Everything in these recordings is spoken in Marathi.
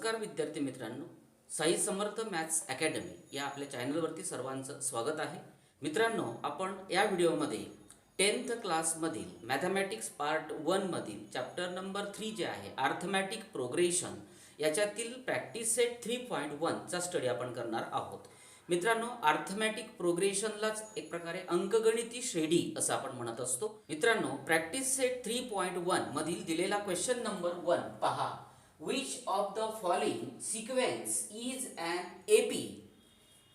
नमस्कार विद्यार्थी मित्रांनो, साई समर्थ मॅथ्स अकॅडमी या आपल्या चॅनलवरती सर्वांचं स्वागत आहे. मित्रांनो, आपण या व्हिडिओमध्ये 10th क्लासमधील मॅथमॅटिक्स पार्ट 1 मधील चॅप्टर नंबर 3 जे आहे अर्थमॅटिक प्रोग्रेशन याच्यातील प्रॅक्टिस सेट 3.1 चा स्टडी आपण करणार आहोत. मित्रांनो, अर्थमॅटिक प्रोग्रेशनलाच एक प्रकारे अंकगणिती श्रेणी असं आपण म्हणत असतो. मित्रांनो, प्रॅक्टिस सेट 3.1 मधील दिलेला क्वेश्चन नंबर 1 पहा. Which of the following sequence is an AP?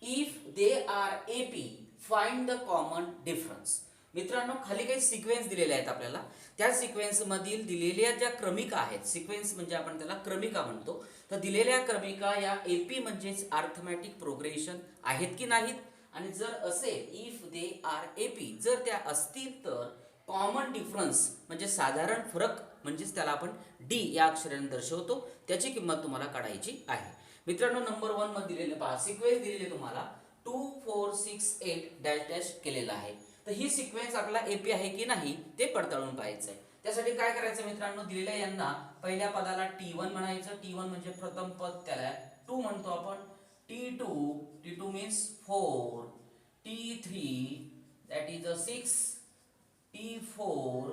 If they are AP, find the common difference. मित्रांनो, खाली काही सिक्वेन्स दिलेले आहेत आपल्याला. त्या सिक्वेन्स मधील दिलेल्या ज्या क्रमिका आहेत, सिक्वेन्स म्हणजे आपण त्याला क्रमिका म्हणतो, तर दिलेल्या क्रमिका या AP म्हणजेच अर्थमॅटिक प्रोग्रेशन आहेत की नाहीत, आणि जर असेल इफ दे आर AP, जर त्या असतील तर कॉमन डिफरन्स म्हणजे साधारण फरक म्हणजेच त्याला आपण डी या अक्षराने दर्शवतो, त्याची किंमत तुम्हाला काढायची आहे. मित्रांनो, नंबर 1 मध्ये दिलेले पहा, सिक्वेन्स दिलेली तुम्हाला 2 4 6 8 डॅश डॅश केलेला आहे. तर ही सिक्वेन्स आपल्याला एपी आहे की नाही ते पडताळून पाहायचं आहे. त्यासाठी काय करायचं मित्रांनो, दिलेल्या यांना पहिल्या पदाला T1 म्हणायचं. T1 म्हणजे प्रथम पद, त्याला 2 म्हणतो आपण. T2 means 4, T3 that is a 6, T4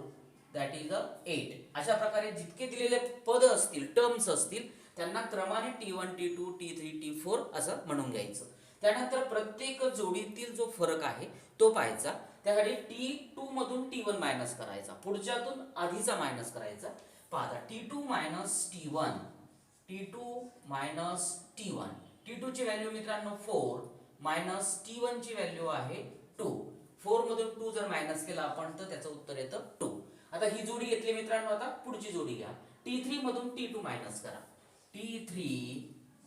that is अ 8. अशा प्रकारे जितके दिलेले पद असतील, टर्म्स असतील, त्यांना क्रमाने T1 T2 T3 T4 असं म्हणून घ्यायचं. त्यानंतर प्रत्येक जोडीतील जो फरक आहे तो पाहायचा. त्यासाठी T2 मधून T1 मायनस करायचा, पुढच्यातून आधीचा मायनस करायचा. पहा, T2 minus T1, T2 minus T1. T2 ची व्हॅल्यू मित्रांनो 4 मायनस T1 ची व्हॅल्यू आहे 2. 4 मधून 2 जर मायनस केला आपण तर त्याचं उत्तर येतं 2. आता ही जोडी घेतली मित्रांनो. आता पुढची जोडी घ्या. T3 मधून T2 मायनस करा. T3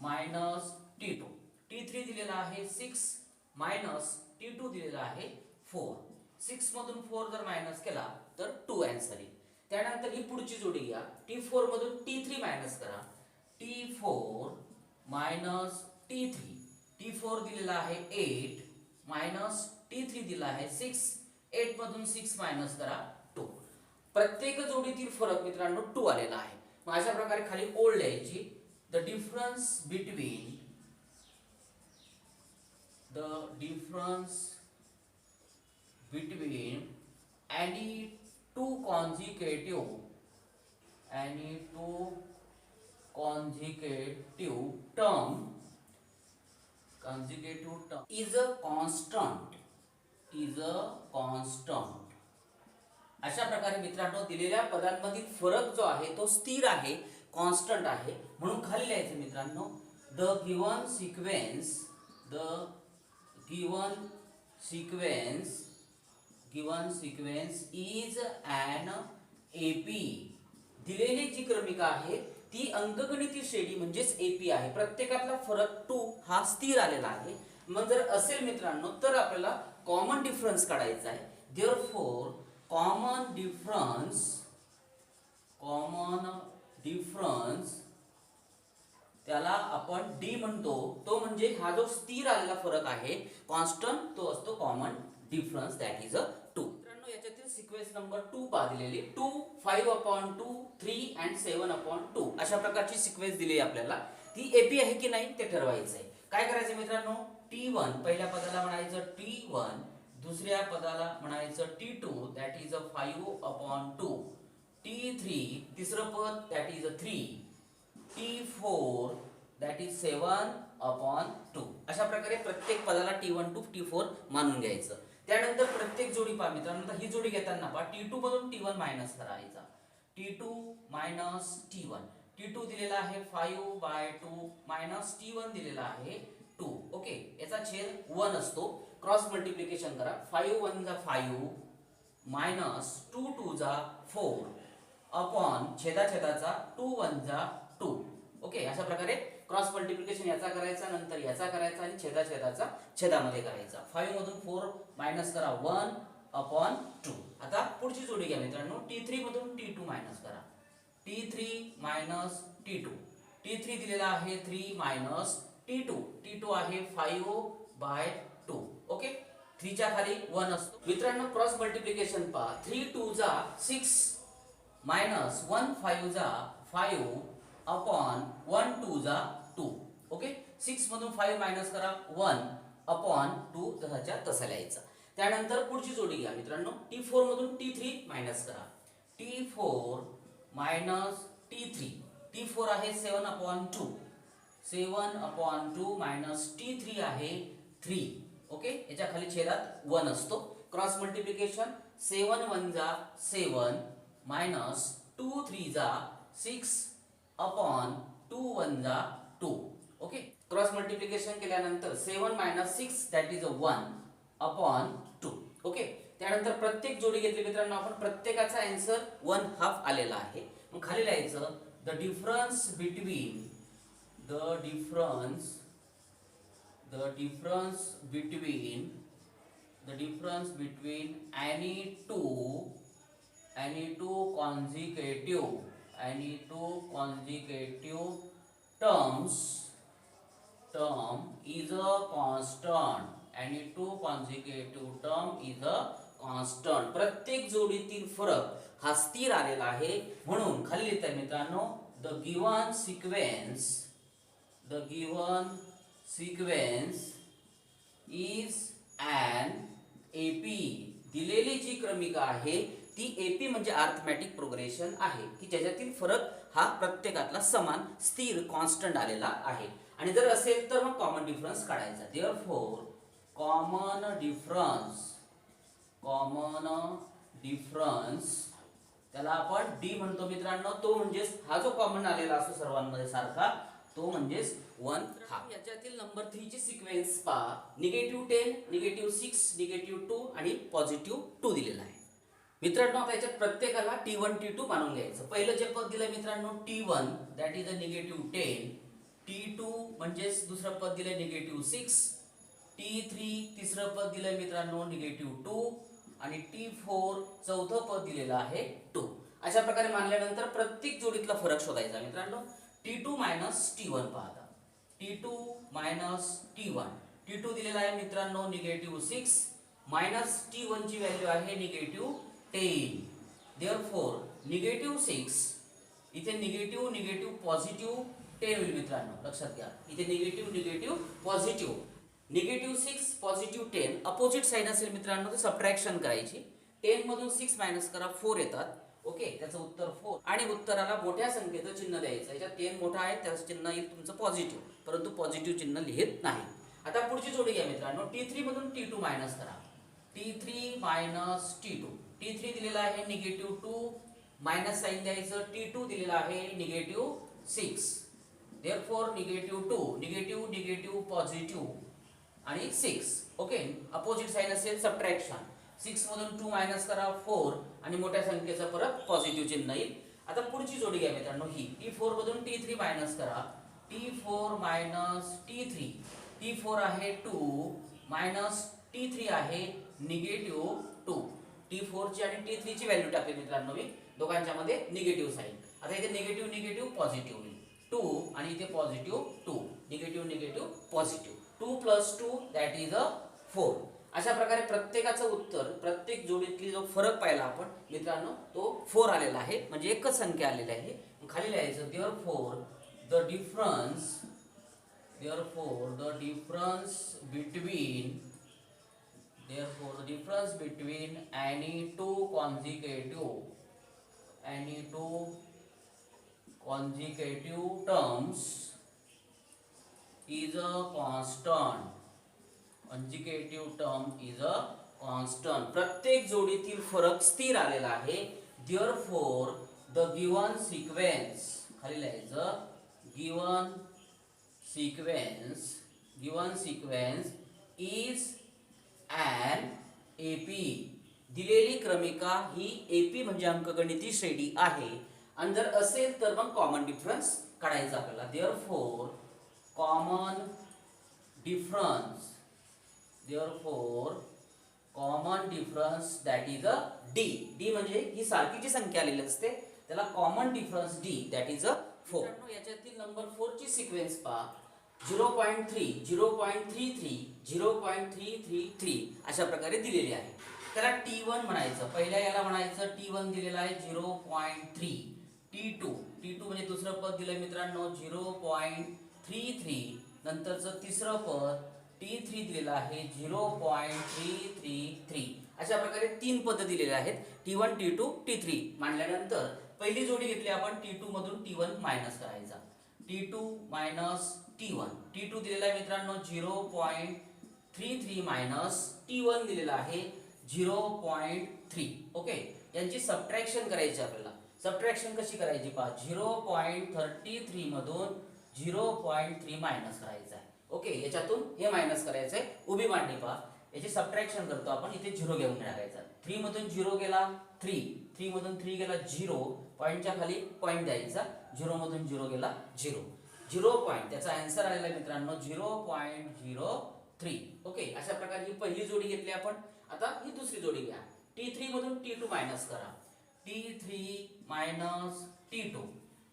minus T2. T3 दिलेला आहे 6 मायनस T2 दिलेला आहे 4. 6 मधून 4 जर मायनस केला तर 2 आन्सर येईल. त्यानंतर ही पुढची जोडी घ्या. T4 मधून T3 मायनस करा. T4 minus T3. T4 दिलेला आहे 8 मायनस T3 दिला आहे 6. 8 मधून 6 मायनस करा 2. प्रत्येक जोडीतील फरक मित्रांनो 2 आलेला आहे. मग अशा प्रकारे खाली ओळ लिहायची. The difference between any two consecutive term is a constant. अशा प्रकारे मित्रांनो दिलेल्या पदांमधील फरक जो आहे तो स्थिर आहे, कॉन्स्टंट आहे. म्हणून खाली लिहायचं मित्रांनो, the given sequence is an AP. दिलेली जी क्रमिका आहे ती अंकगणिती श्रेणी म्हणजेच एपी आहे. प्रत्येकातला फरक 2 हा स्थिर आलेला आहे. मग जर असेल मित्रांनो तर आपल्याला कॉमन डिफरन्स काढायचा आहे. देअरफॉर कॉमन डिफरन्स त्याला आपण डी म्हणतो. तो म्हणजे हा जो स्थिर आलेला फरक आहे, कॉन्स्टंट, तो असतो कॉमन डिफरन्स, दॅट इज अ 2. मित्रांनो, याच्यातील सिक्वेन्स नंबर 2 पहा दिलेली. 2 5/2 3 and 7/2 अशा प्रकारची सिक्वेन्स दिली आपल्याला. ती एपी आहे की नाही ते ठरवायचं आहे. काय करायचं मित्रांनो, T1 पहिल्या पदाला म्हणायचं T1, दुसऱ्या पदाला म्हणायचं T2 that is a 5/2. T3 तिसरं पद that is a 3. T4 that is 7/2. अशा प्रकारे प्रत्येक पदाला T1 to T4 मानून घ्यायचं. त्यानंतर प्रत्येक जोडी पहा मित्रांनो. ही जोडी घेताना पहा, T2 मधून T1 मायनस करायचा. T2 minus T1. T2 दिलेला आहे 5/2 मायनस T1 दिलेला आहे 2. ओके, याचा छेद 1 असतो. क्रॉस मल्टिप्लिकेशन करा. 5 1 जा 5 मायनस 2 2 जा 4 अपॉन छेदाचा 2 1 जा 2. ओके, अशा प्रकारे क्रॉस मल्टिप्लिकेशन याचा करायचा, नंतर याचा करायचा आणि छेदाचा छेदामध्ये करायचा. 5 मधून 4 मायनस करा 1/2. आता पुढची जोडी घ्या मित्रांनो. T3 मधून T2 मायनस करा. T3 minus T2. T3 दिलेला आहे 3 मायनस T2. T2 आहे 5/2. ओके, 3 च्या खाली 1 असतो. मित्रांनो, क्रॉस मल्टिप्लिकेशन पहा. 3 2 जा 6 मायनस 1 5 जा 5 अपॉन 1 2 जा 2. ओके, 6 मधून 5 मायनस करा 1 अपॉन 2 तसाच्या तसा लिहायचा. त्यानंतर पुढची जोडी घ्या मित्रांनो, T4 मधून T3 मायनस करा. T4 minus T3. T4 आहे 7 अपॉन 2. 7 अपॉन 2 मायनस T3 आहे 3. ओके, याच्या खाली छेदात 1 असतो. क्रॉस मल्टिप्लिकेशन 7 1 जा 7 मायनस 2 3 जा 6 अपॉन 2 1 जा 2. ओके, क्रॉस मल्टिप्लिकेशन केल्यानंतर 7 minus 6 that is 1 upon 2. Okay, त्यानंतर प्रत्येक जोडी घेतली मित्रांनो आपण, प्रत्येकाचा आन्सर 1/2 आलेला आहे. मग खाली लिहायचं the difference between any two consecutive term is a constant. Any two consecutive term is a constant. प्रत्येक जोडीतील फरक हा स्थिर आलेला आहे. म्हणून खाली लिहित आहे मित्रांनो, the given sequence is an AP. दिलेली जी क्रमिका आहे ती AP म्हणजे अर्थमॅटिक प्रोग्रेशन आहे की ज्याच्यातील फरक हा प्रत्येकातला समान स्थिर कॉन्स्टंट आलेला आहे. आणि जर असेल तर मग कॉमन डिफरन्स काढायचा. देअरफॉर कॉमन डिफरन्स त्याला आपण D म्हणतो मित्रांनो. तो म्हणजे हा जो कॉमन आलेला असतो सर्वांमध्ये सारखा, तो म्हणजे 1/2. याच्यातील नंबर 3 ची सिक्वेन्स पहा. -10, -6, -2 आणि +2 दिलेला आहे. मित्रांनो आता याच्यात प्रत्येकाला T1 T2 मानून घ्यायचं. पहिलं जे पद दिलंय मित्रांनो T1 that is a -10. T2 म्हणजे दुसरं पद दिलंय -6. T3 तिसरं पद दिलंय मित्रांनो -2 आणि T4 चौथं पद दिलेलं आहे 2. अशा प्रकारे मानल्यानंतर प्रत्येक जोडीतला फरक शोधायचा मित्रांनो. T2 मायनस T1 पाहता. T2 minus T1. T2 दिलेला आहे मित्रांनो -6 मायनस T1 ची व्हॅल्यू आहे -10. देअरफॉर -6 इथे निगेटिव्ह पॉझिटिव्ह 10 होईल मित्रांनो, लक्षात घ्या. इथे negative positive. -6 positive 10 opposite sign असेल मित्रांनो तर सबट्रॅक्शन करायची. 10 मधून 6 मायनस करा 4 येतात. ओके, त्याचं उत्तर 4. आणि उत्तराला मोठ्या संख्येचं चिन्ह द्यायचं. याच्यात 10 मोठा आहे त्याचं चिन्ह येईल तुमचं पॉझिटिव्ह, परंतु पॉझिटिव्ह चिन्ह लिहित नाही. आता पुढची जोडी घ्या मित्रांनो. T3 मधून T2 मायनस करा. T3 minus T2. T3 दिलेला आहे -2 मायनस साइन द्यायचं. T2 दिलेला आहे -6. देअरफॉर -2 निगेटिव्ह पॉझिटिव्ह आणि 6. ओके, अपोजिट साइन असेल सबट्रॅक्शन. 6 मधून 2 मायनस करा 4 आणि मोठ्या संख्येचं परत पॉझिटिव्ह चिन्ह येईल. आता पुढची जोडी घ्या मित्रांनो ही. T4 मधून T3 मायनस करा. T4 minus T3. T4 आहे 2 मायनस T3 आहे -2. T4 ची आणि T3 ची व्हॅल्यू टाकली मित्रांनो मी. दोघांच्या मध्ये निगेटिव्ह साइन. आता इथे निगेटिव्ह पॉझिटिव्ह होईल. 2 आणि इथे positive 2. Negative positive. 2 + 2 that is 4. अशा प्रकारे प्रत्येकाचं उत्तर, प्रत्येक जोडीतली जो फरक पाहिला आपण मित्रांनो तो 4 आलेला आहे. म्हणजे एकच संख्या आलेली आहे. खाली लिहायचं therefore the difference between any two consecutive terms is a constant. प्रत्येक जोडीतील फरक स्थिर आलेला आहे. देअरफॉर द गिवन सिक्वेन्स, खाली लिहायचं given sequence is an AP. दिलेली क्रमिका ही AP म्हणजे अंकगणिती श्रेणी आहे. आणि जर असेल तर मग कॉमन डिफरन्स काढायचा आपल्याला. Therefore common difference that is a D. D म्हणजे ही सारखीची संख्या आलेली असते त्याला common difference D that is a 4. याच्यातील नंबर 4 ची सिक्वेन्स पहा. 0.3 0.33 0.333 अशा प्रकारे दिलेली आहे. त्याला T1 म्हणायचं. पहिल्या याला म्हणायचं T1 दिलेला आहे 0.3. T2 म्हणजे दुसरं पद दिलंय मित्रांनो 0.33, नंतरचं तिसरं पद T3 दिलेलं आहे 0.333. अशा प्रकारे 3 पद दिलेले आहेत T1 T2 T3 मांडल्यानंतर पहिली जोडी घेतली आपण T2 मधून T1 मायनस करायचा. T2 minus T1. T2 दिलेला आहे मित्रांनो 0.33 मायनस T1 दिलेला आहे 0.3. ओके, यांची सबट्रॅक्शन करायची आपल्याला. सबट्रॅक्शन कशी करायची पहा, 0.33 मधून 0.3 मायनस करायचं आहे. ओके, याच्यातून हे मायनस करायचं आहे. उभी मांडणी पहा, याची सबट्रॅक्शन करतो आपण. इथे 0 घेऊन टाकायचा. 3 मधून 0 गेला 3 मधून 3 गेला 0, पॉईंटच्या खाली पॉईंट द्यायचा. 0 मधून 0 गेला 0 पॉईंट. त्याचा आन्सर आलेला आहे मित्रांनो 0.03. ओके, अशा प्रकारे ही पहिली जोडी घेतली आपण. आता ही दुसरी जोडी घ्या. T3 मधून T2 मायनस करा. T3 minus T2.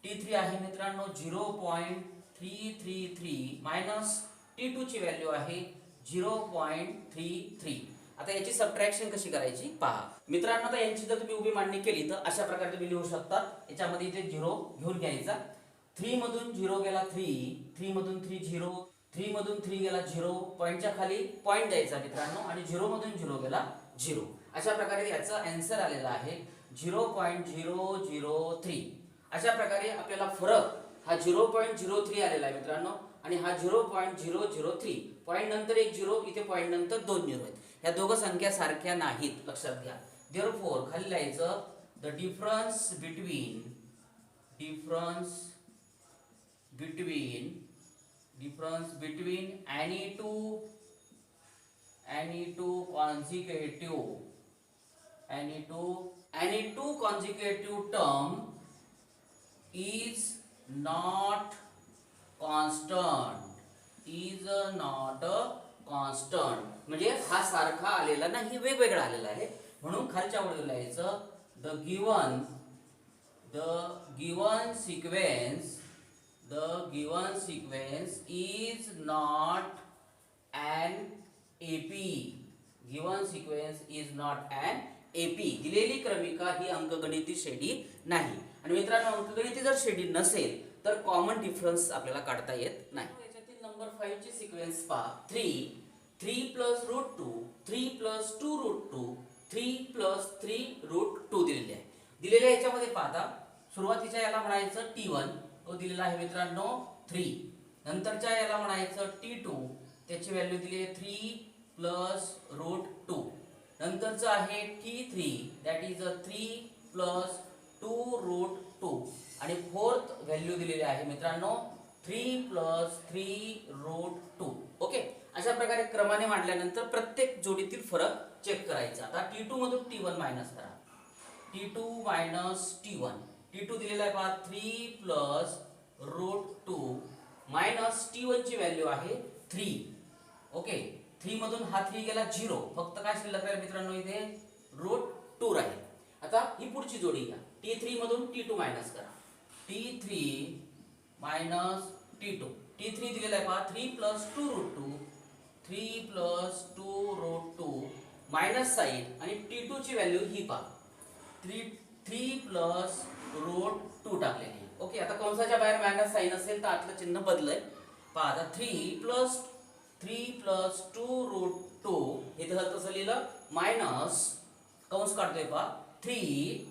T3 आहे मित्रांनो 0.333 मायनस T2 ची व्हॅल्यू आहे 0.33. आता याची सबट्रॅक्शन कशी करायची पहा मित्रांनो. आता यांची जर तुम्ही उभी मांडणी केली तर अशा प्रकारे तुम्ही लिहू शकता. याच्यामध्ये इथे 0 घेऊन घ्यायचा. 3 मधून 0 गेला 3 मधून 3 0, 3 मधून 3 गेला 0, पॉईंटच्या खाली पॉईंट द्यायचा मित्रांनो, आणि 0 मधून 0 गेला 0. अशा प्रकारे याचा आन्सर आलेला आहे 0.003. अशा प्रकारे आपल्याला फरक हा 0.03 आलेला आहे मित्रांनो, आणि हा 0.003. पॉईंट नंतर एक 0, इथे पॉईंट नंतर 2 0 आहेत. ह्या दोघं संख्या सारख्या नाहीत, लक्षात घ्या. देअरफॉर खाली लिहायचं the difference between any two consecutive term is not constant. म्हणजे हा सारखा आलेला नाही, वेगवेगळा आलेला आहे. म्हणून खालच्या ओळीवर लिहायचं the given sequence is not an AP. दिलेली क्रमिका ही अंकगणिती श्रेणी नाही. आणि मित्रांनो, अंकगणिती जर श्रेणी नसेल तर कॉमन डिफरन्स आपल्याला काढता येत नाही. याच्यातील नंबर 5 ची सिक्वेन्स पहा. 3 plus root 2, 3 plus 2 root 2, 3 plus 3 root 2 दिलेली आहे. दिलेल्या याच्यामध्ये पाहता सुरुवातीच्या याला म्हणायचं T1, तो दिलेला आहे मित्रांनो 3. नंतरच्या याला म्हणायचं T2, त्याची व्हॅल्यू दिली आहे 3 प्लस रूट 2. नंतरचं आहे T3, that is 3 plus 2 root 2. आणि फोर्थ व्हॅल्यू दिलेली आहे मित्रांनो 3 प्लस 3 रूट 2. ओके, अशा प्रकारे क्रमाने मांडल्यानंतर प्रत्येक जोडीतील फरक चेक करायचा. आता T2 मधून T1 मायनस करा. T2 minus T1. T2 दिलेला आहे पहा 3 प्लस रूट 2 मायनस T1 ची व्हॅल्यू आहे 3. ओके, 3 मधून हा 3 गेला 0, फक्त काय शिल्लक राहील मित्रांनो, इथे रूट 2 राहील. आता ही पुढची जोडी घ्या. T3 मधून T2 मायनस करा. T3 minus T2. T3 दिलेला आहे पहा 3 प्लस 2 रूट 2, 3 प्लस 2 रूट 2 मायनस साइन, आणि T2 ची व्हॅल्यू ही पहा 3 प्लस रूट 2 टाकलेली. ओके, आता कंसाच्या बाहेर मायनस साइन असेल तर आतलं चिन्ह बदलय. पहा आता 3 प्लस 2 रूट 2 हे तसं लिहिलं, मायनस कंस काढतोय पहा 3,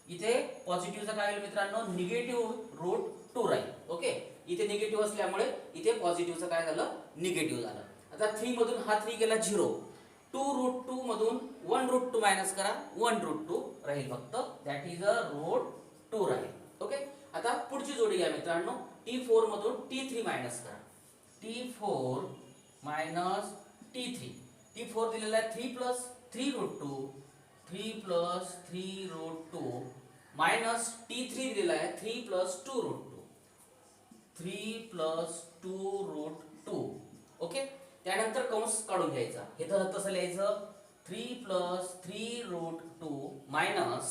इथे पॉझिटिव्हचा काय होईल मित्रांनो, निगेटिव्ह रूट 2 राहील. ओके, इथे निगेटिव्ह असल्यामुळे इथे पॉझिटिव्हचं काय झालं, निगेटिव्ह झालं. आता 3 मधून हा 3 गेला 0, 2 रूट 2 मधून 1 रूट 2 मायनस करा, 1 रूट 2 राहील फक्त, दॅट इज रूट 2 राहील. ओके, आता पुढची जोडी घ्या मित्रांनो. T4 मधून T3 मायनस करा. T4 minus T3. T4 दिलेला आहे 3 प्लस 3 रूट 2, 3 प्लस 3 रूट 2 मायनस T3 दिलेला आहे 3 plus 2 root 2, 3 plus 2 root 2. Okay, त्यानंतर कंस काढून घ्यायचा. हे तर तसं लिहायचं 3 प्लस 3 रूट 2 मायनस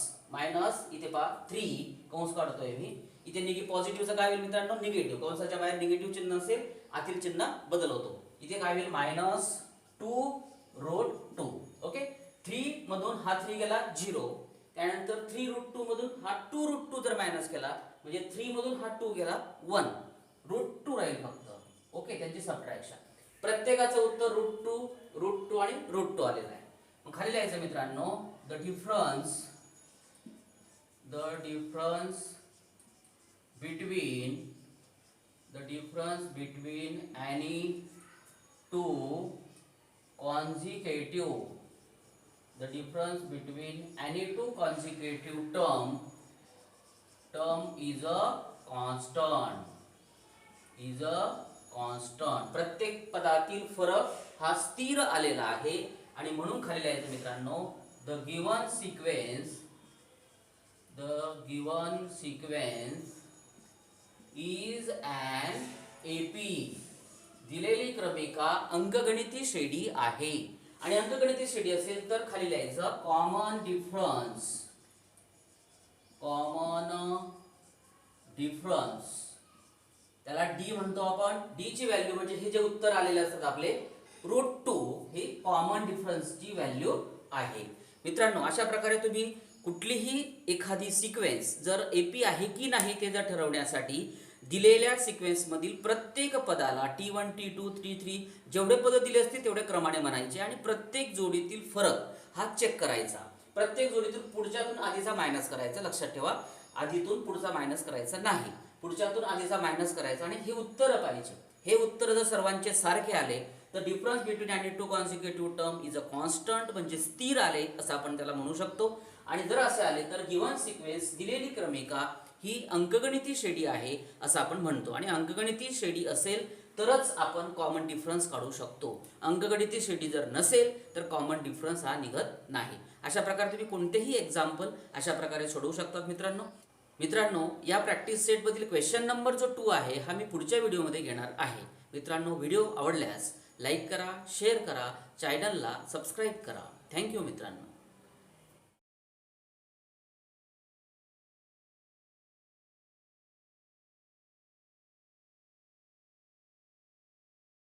इथे पहा 3 कंस काढतोय मी, इथे पॉझिटिव्हचं काय होईल मित्रांनो, निगेटिव्ह. कंसाच्या बाहेर निगेटिव्ह चिन्ह असेल, आतील चिन्ह बदलवतो. इथे काय होईल, मायनस 2 रूट 2. ओके, 3 मधून हा 3 गेला 0, त्यानंतर 3√2 मधून हा 2√2 जर मायनस केला म्हणजे 3 मधून हा 2 गेला 1, √2 राहील फक्त. ओके, त्यांची सबट्रॅक्शन. प्रत्येकाचं उत्तर √2 आणि √2 आलेलं आहे. मग खाली लिहायचं मित्रांनो, the difference between any two consecutive term is a constant. प्रत्येक पदातील फरक हा स्थिर आलेला आहे आणि म्हणून खाली लिहायचं मित्रांनो, the given sequence is an AP. दिलेली क्रमिका अंकगणिती श्रेणी आहे आणि अंकगणिती श्रेणी असेल तर खाली लिहायचं कॉमन डिफरन्स. त्याला डी म्हणतो आपण. डी ची व्हॅल्यू म्हणजे हे जे उत्तर आलेले असतात आपले √2 हे कॉमन डिफरन्सची व्हॅल्यू आहे. मित्रांनो, अशा प्रकारे तुम्ही कुठलीही एखादी सिक्वेन्स जर एपी आहे की नाही ते जर ठरवण्यासाठी दिलेल्या सिक्वेन्स मधील प्रत्येक पदाला T1, T2, T3 जेवढे पद दिले असतील तेवढे क्रमाने म्हणायचे आणि प्रत्येक जोडीतील फरक हा चेक करायचा. प्रत्येक जोडीतून पुढच्यातून आधीचा मायनस करायचा. लक्षात ठेवा, आधीतून पुढचा मायनस करायचा नाही, पुढच्यातून आधीचा मायनस करायचा. आणि हे उत्तर पाहिजे. हे उत्तर जर सर्वांचे सारखे आले तर difference between any two consecutive term is a constant, म्हणजे स्थिर आले असं आपण त्याला म्हणू शकतो. आणि जर असे आले तर गिवन सिक्वेन्स दिलेली क्रमिका ही अंकगणिती श्रेणी आहे असं आपण म्हणतो. आणि अंकगणिती श्रेणी असेल तरच आपण कॉमन डिफरन्स काढू शकतो. अंकगणिती श्रेणी जर नसेल तर कॉमन डिफरन्स हा निघत नाही. अशा प्रकारे तुम्ही कोणतेही एक्झाम्पल अशा प्रकारे सोडवू शकतात. मित्रांनो, या प्रॅक्टिस सेटमधील क्वेश्चन नंबर जो 2 आहे हा मी पुढच्या व्हिडिओमध्ये घेणार आहे. मित्रांनो, व्हिडिओ आवडल्यास लाईक करा, शेअर करा, चॅनलला सबस्क्राईब करा. थँक्यू मित्रांनो.